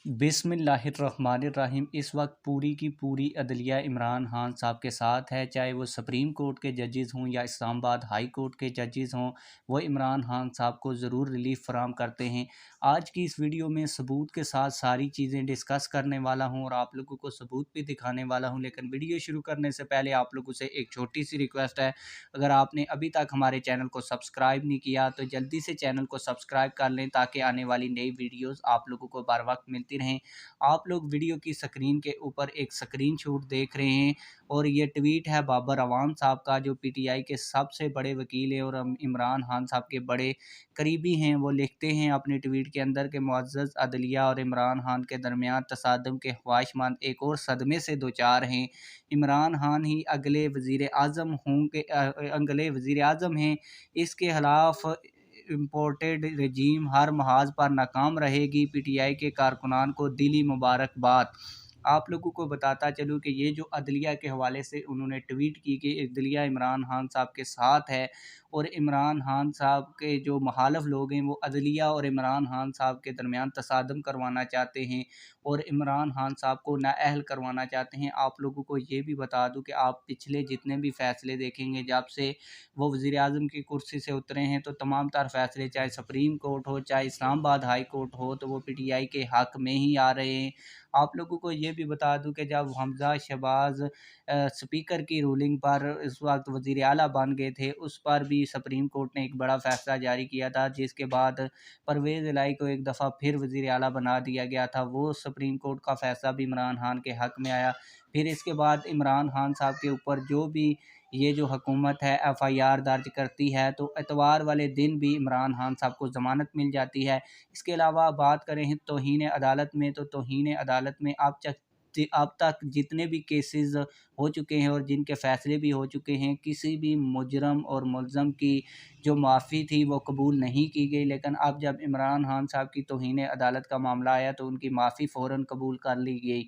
बिस्मिल्लाहिर्रहमानिर्रहीम। इस वक्त पूरी की पूरी अदलिया इमरान खान साहब के साथ है, चाहे वो सुप्रीम कोर्ट के जजेस हों या इस्लामाबाद हाई कोर्ट के जजेस हों, वो इमरान खान साहब को ज़रूर रिलीफ फराम करते हैं। आज की इस वीडियो में सबूत के साथ सारी चीज़ें डिस्कस करने वाला हूं और आप लोगों को सबूत भी दिखाने वाला हूं। लेकिन वीडियो शुरू करने से पहले आप लोगों से एक छोटी सी रिक्वेस्ट है, अगर आपने अभी तक हमारे चैनल को सब्सक्राइब नहीं किया तो जल्दी से चैनल को सब्सक्राइब कर लें, ताकि आने वाली नई वीडियोज़ आप लोगों को बर वक्त मिलती रहें। आप लोग वीडियो की स्क्रीन के ऊपर एक स्क्रीनशॉट देख रहे हैं और ये ट्वीट है बाबर अवान साहब का, जो पीटीआई के सबसे बड़े वकील हैं और इमरान खान साहब के बड़े करीबी हैं। वो लिखते हैं अपने ट्वीट के अंदर के मुअज़्ज़ज़ अदलिया और इमरान खान के दरमियान तसादम के ख्वाहिशमंद एक और सदमे से दो चार हैं। इमरान खान ही अगले वज़ीर आज़म होंगे, अगले वज़ीर आज़म हैं। इसके खिलाफ इम्पोर्टेड रजीम हर महाज पर नाकाम रहेगी। पीटीआई के कारकुनान को दिली मुबारकबाद। आप लोगों को बताता चलूँ कि ये जो अदलिया के हवाले से उन्होंने ट्वीट की कि अदलिया इमरान खान साहब के साथ है, और इमरान खान साहब के जो मुखालिफ लोग हैं वो अदलिया और इमरान खान साहब के दरमियान तसादम करवाना चाहते हैं और इमरान खान साहब को नाअहल करवाना चाहते हैं। आप लोगों को ये भी बता दूं कि आप पिछले जितने भी फ़ैसले देखेंगे, जब से वो वज़ीर आज़म की कुर्सी से उतरे हैं, तो तमाम तर फ़ैसले, चाहे सुप्रीम कोर्ट हो चाहे इस्लामाबाद हाई कोर्ट हो, तो वो पीटीआई के हक़ में ही आ रहे हैं। आप लोगों को ये भी बता दूं कि जब हमज़ा शहबाज स्पीकर की रूलिंग पर इस वक्त वज़ीर आला बन गए थे, उस पर भी सुप्रीम कोर्ट ने एक बड़ा फ़ैसला जारी किया था, जिसके बाद परवेज़ इलाही को एक दफ़ा फिर वज़ीर आला बना दिया गया था। वो सुप्रीम कोर्ट का फ़ैसला भी इमरान खान के हक़ में आया। फिर इसके बाद इमरान खान साहब के ऊपर जो भी ये जो हुकूमत है एफ़आईआर दर्ज करती है, तो इतवार वाले दिन भी इमरान खान साहब को ज़मानत मिल जाती है। इसके अलावा बात करें तौहीन अदालत में, तो तौहीन अदालत में अब तक जितने भी केसेस हो चुके हैं और जिनके फ़ैसले भी हो चुके हैं, किसी भी मुजरम और मुल्ज़म की जो माफ़ी थी वो कबूल नहीं की गई। लेकिन अब जब इमरान खान साहब की तौहीन अदालत का मामला आया, तो उनकी माफ़ी फ़ौरन कबूल कर ली गई।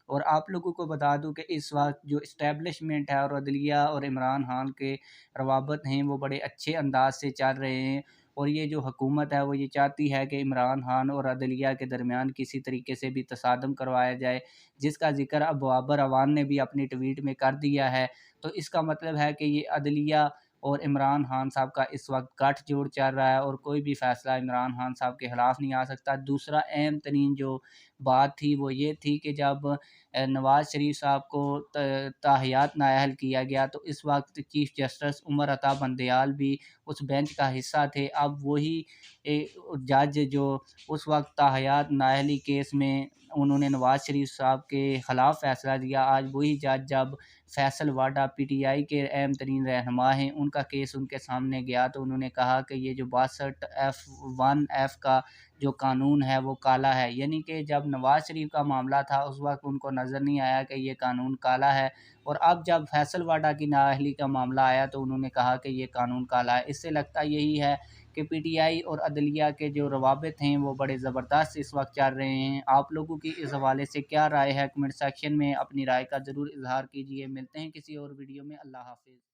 और आप लोगों को बता दूं कि इस वक्त जो इस्टेब्लिशमेंट है और अदलिया और इमरान खान के रवाबत हैं, वो बड़े अच्छे अंदाज से चल रहे हैं। और ये जो हुकूमत है वो ये चाहती है कि इमरान खान और अदलिया के दरमियान किसी तरीके से भी तसादम करवाया जाए, जिसका ज़िक्र अब बाबर अवान ने भी अपनी ट्वीट में कर दिया है। तो इसका मतलब है कि ये अदलिया और इमरान खान साहब का इस वक्त गठजोड़ चल रहा है और कोई भी फ़ैसला इमरान खान साहब के ख़िलाफ़ नहीं आ सकता। दूसरा अहम तरीन जो बात थी वो ये थी कि जब नवाज़ शरीफ साहब को ताहियात नाअहल किया गया, तो इस वक्त चीफ़ जस्टिस उमर अता बंदयाल भी उस बेंच का हिस्सा थे। अब वही जज जो उस वक्त ताहियात नाअहली केस में उन्होंने नवाज़ शरीफ साहब के ख़िलाफ़ फ़ैसला दिया, आज वही जज जब फैसल वाडा पीटीआई के अहम तरीन रहनुमा हैं, उनका केस उनके सामने गया, तो उन्होंने कहा कि ये जो 62F1F का जो कानून है वो काला है। यानी कि जब नवाज़ शरीफ का मामला था, उस वक्त उनको नज़र नहीं आया कि ये कानून काला है, और अब जब फैसल वाडा की नाअहली का मामला आया, तो उन्होंने कहा कि ये कानून काला है। इससे लगता यही है कि पीटीआई और अदलिया के जो रवाबित हैं वो बड़े ज़बरदस्त इस वक्त चल रहे हैं। आप लोगों की इस हवाले से क्या राय है, कमेंट सेक्शन में अपनी राय का ज़रूर इज़हार कीजिए। मिलते हैं किसी और वीडियो में। अल्लाह हाफ़िज़।